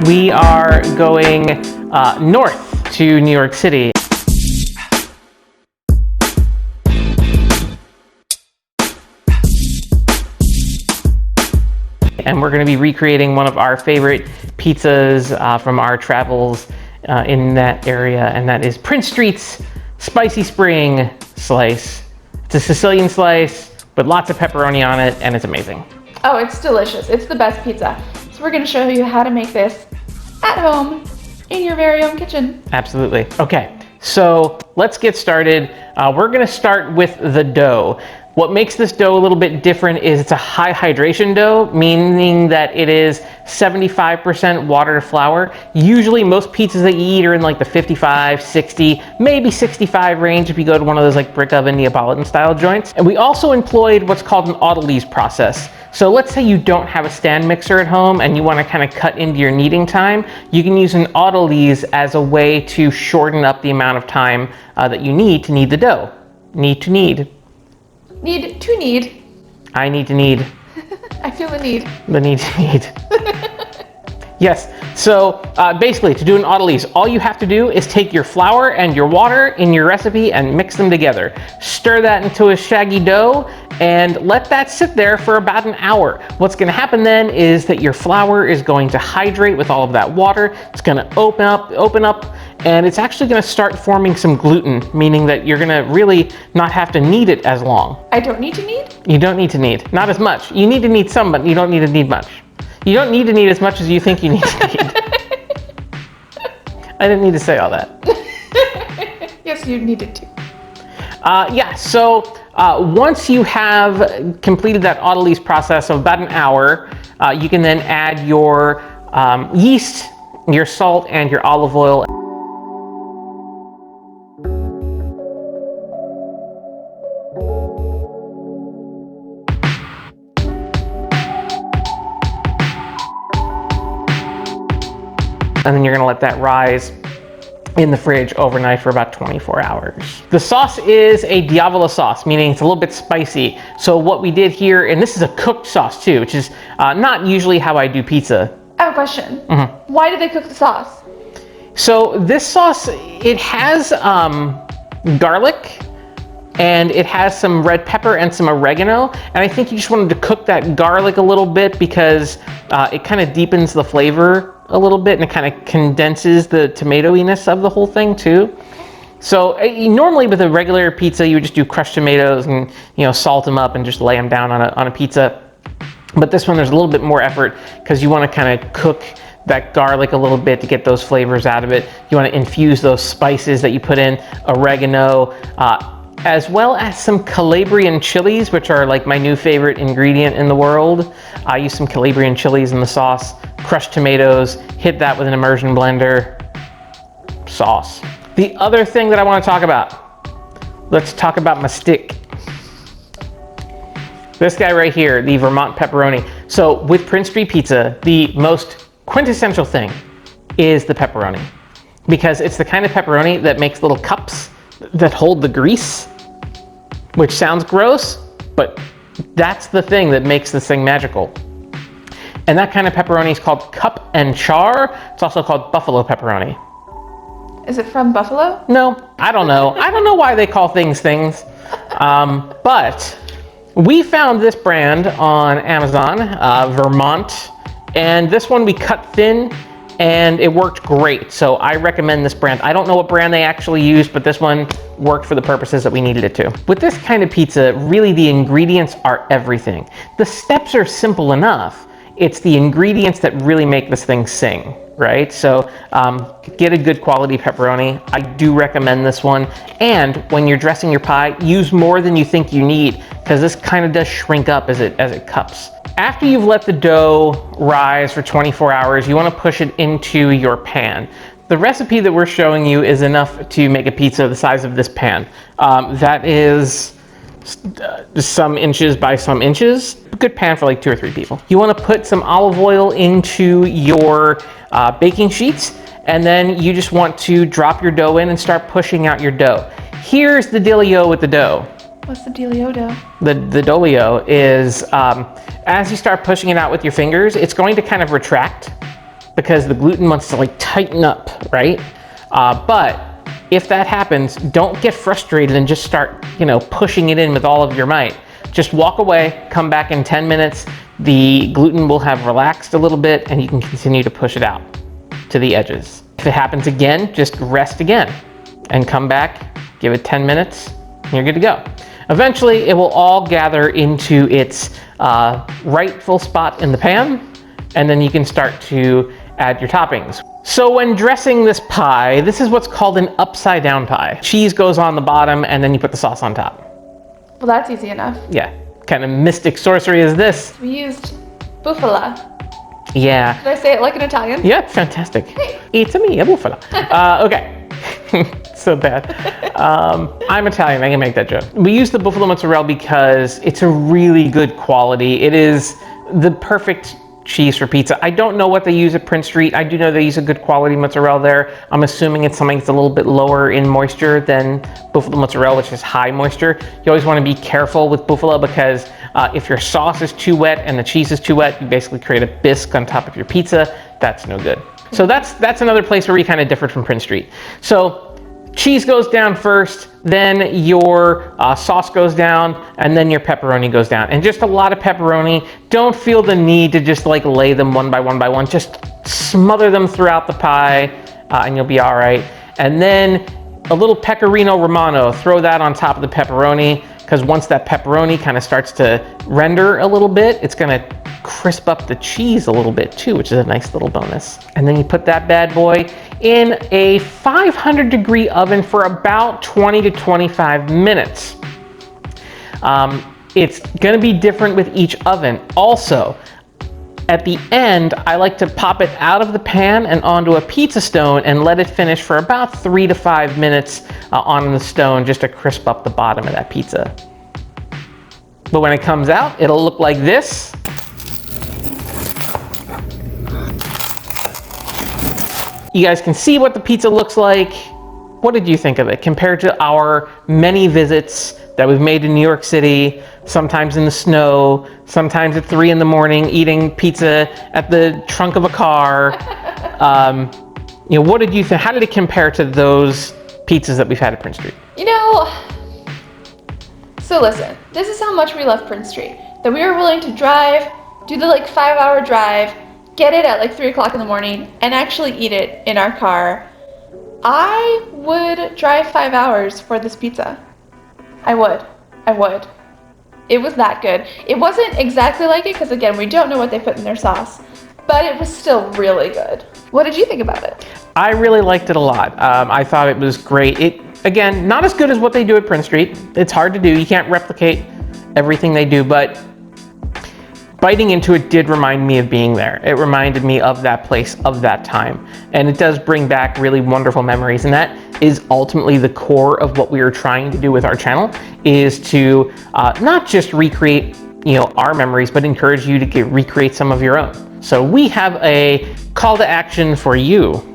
We are going north to New York City. And we're going to be recreating one of our favorite pizzas from our travels in that area, and that is Prince Street's Spicy Spring Slice. It's a Sicilian slice with lots of pepperoni on it, and it's amazing. Oh, it's delicious. It's the best pizza. So we're going to show you how to make this at home in your very own kitchen. Absolutely. Okay, so let's get started. We're going to start with the dough. What makes this dough a little bit different is it's a high hydration dough, meaning that it is 75% water to flour. Usually most pizzas that you eat are in like the 55, 60, maybe 65 range if you go to one of those like brick oven Neapolitan style joints. And we also employed what's called an autolyse process. So let's say you don't have a stand mixer at home and you want to kind of cut into your kneading time. You can use an autolyse as a way to shorten up the amount of time that you need to knead the dough. Need to knead. Need to knead. I need to knead. I feel the need. The need to knead. Yes, so basically to do an autolyse, all you have to do is take your flour and your water in your recipe and mix them together. Stir that into a shaggy dough and let that sit there for about an hour. What's gonna happen then is that your flour is going to hydrate with all of that water. It's gonna open up, and it's actually gonna start forming some gluten, meaning that you're gonna really not have to knead it as long. I don't need to knead? You don't need to knead, not as much. You need to knead some, but you don't need to knead much. You don't need to knead as much as you think you need to knead. I didn't need to say all that. Yes, you needed to. Yeah, so once you have completed that autolyse process of about an hour, you can then add your yeast, your salt, and your olive oil. And then you're gonna let that rise in the fridge overnight for about 24 hours. The sauce is a diavola sauce, meaning it's a little bit spicy. So what we did here, and this is a cooked sauce too, which is not usually how I do pizza. I have a question. Why did they cook the sauce? So this sauce, it has garlic, and it has some red pepper and some oregano. And I think you just wanted to cook that garlic a little bit because it kind of deepens the flavor a little bit, and it kind of condenses the tomatoiness of the whole thing too. So normally with a regular pizza, you would just do crushed tomatoes and salt them up and just lay them down on a pizza. But this one, there's a little bit more effort because you want to kind of cook that garlic a little bit to get those flavors out of it. You want to infuse those spices that you put in, oregano, as well as some Calabrian chilies, which are like my new favorite ingredient in the world. I use some Calabrian chilies in the sauce, crushed tomatoes, hit that with an immersion blender, sauce. The other thing that I want to talk about, let's talk about my stick. This guy right here, the Vermont pepperoni. So with Prince Street Pizza, the most quintessential thing is the pepperoni, because it's the kind of pepperoni that makes little cups that hold the grease, which sounds gross, but that's the thing that makes this thing magical. And that kind of pepperoni is called cup and char. It's also called buffalo pepperoni. Is it from Buffalo? No, I don't know. I don't know why they call things things. But we found this brand on Amazon, Vermont, and this one we cut thin, and it worked great. So I recommend this brand. I don't know what brand they actually used, but this one worked for the purposes that we needed it to. With this kind of pizza, really the ingredients are everything. The steps are simple enough. It's the ingredients that really make this thing sing, right? So get a good quality pepperoni. I do recommend this one. And when you're dressing your pie, use more than you think you need, because this kind of does shrink up as it cups. After you've let the dough rise for 24 hours, you want to push it into your pan. The recipe that we're showing you is enough to make a pizza the size of this pan. That is some inches by some inches. A good pan for like 2 or 3 people. You want to put some olive oil into your baking sheets, and then you just want to drop your dough in and start pushing out your dough. Here's the dealio with the dough. What's the dealio dough? The dolio is, as you start pushing it out with your fingers, it's going to kind of retract. because the gluten wants to like tighten up, right? But if that happens, don't get frustrated and just start, pushing it in with all of your might. Just walk away, come back in 10 minutes. The gluten will have relaxed a little bit and you can continue to push it out to the edges. If it happens again, just rest again and come back, give it 10 minutes, and you're good to go. Eventually, it will all gather into its rightful spot in the pan, and then you can start to add your toppings. So when dressing this pie, this is what's called an upside down pie. Cheese goes on the bottom and then you put the sauce on top. Well, that's easy enough. Yeah, kind of mystic sorcery is this. We used bufala. Yeah. Did I say it like an Italian? Yeah, fantastic. Hey. It's me, a bufala. Okay. So bad. I'm Italian, I can make that joke. We use the buffalo mozzarella because it's a really good quality. It is the perfect cheese for pizza. I don't know what they use at Prince Street. I do know they use a good quality mozzarella there. I'm assuming it's something that's a little bit lower in moisture than buffalo mozzarella, which is high moisture. You always want to be careful with buffalo because if your sauce is too wet and the cheese is too wet, you basically create a bisque on top of your pizza. That's no good. So that's another place where we kind of differed from Prince Street. So cheese goes down first, then your sauce goes down, and then your pepperoni goes down. And just a lot of pepperoni. Don't feel the need to just like lay them one by one. Just smother them throughout the pie, and you'll be all right. And then a little pecorino romano, throw that on top of the pepperoni, because once that pepperoni kind of starts to render a little bit, it's gonna crisp up the cheese a little bit too, which is a nice little bonus. And then you put that bad boy in a 500-degree oven for about 20 to 25 minutes. It's gonna be different with each oven. Also, at the end, I like to pop it out of the pan and onto a pizza stone and let it finish for about 3 to 5 minutes on the stone just to crisp up the bottom of that pizza. But when it comes out, it'll look like this. You guys can see what the pizza looks like. What did you think of it compared to our many visits that we've made in New York City, sometimes in the snow, sometimes at 3 in the morning, eating pizza at the trunk of a car? What did you think? How did it compare to those pizzas that we've had at Prince Street? So listen, this is how much we love Prince Street, that we were willing to drive, do the 5-hour drive, get it at 3 o'clock in the morning, and actually eat it in our car. I would drive 5 hours for this pizza. I would. It was that good. It wasn't exactly like it, because again, we don't know what they put in their sauce, but it was still really good. What did you think about it? I really liked it a lot. I thought it was great. Again, not as good as what they do at Prince Street. It's hard to do. You can't replicate everything they do, but biting into it did remind me of being there. It reminded me of that place, of that time. And it does bring back really wonderful memories. And that is ultimately the core of what we are trying to do with our channel, is to not just recreate our memories, but encourage you to recreate some of your own. So we have a call to action for you.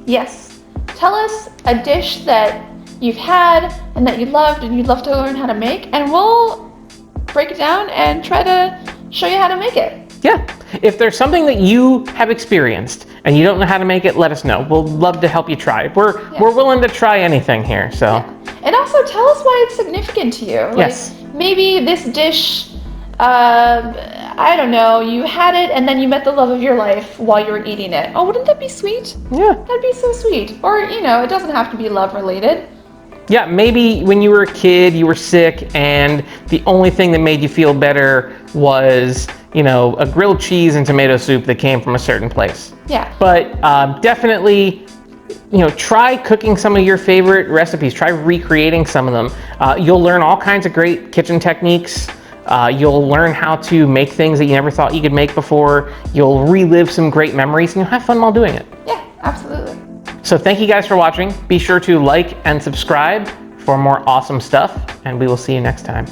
Yes. Tell us a dish that you've had and that you loved and you'd love to learn how to make, and we'll break it down and try to show you how to make it. Yeah. If there's something that you have experienced and you don't know how to make it, let us know. We'll love to help you try. We're willing to try anything here. So. Yeah. And also tell us why it's significant to you. Yes. Maybe this dish, I don't know, you had it and then you met the love of your life while you were eating it. Oh, wouldn't that be sweet? Yeah. That'd be so sweet. Or, it doesn't have to be love related. Yeah, maybe when you were a kid, you were sick, and the only thing that made you feel better was, a grilled cheese and tomato soup that came from a certain place. Yeah. But definitely, try cooking some of your favorite recipes. Try recreating some of them. You'll learn all kinds of great kitchen techniques. You'll learn how to make things that you never thought you could make before. You'll relive some great memories, and you'll have fun while doing it. Yeah, absolutely. So thank you guys for watching. Be sure to like and subscribe for more awesome stuff, and we will see you next time.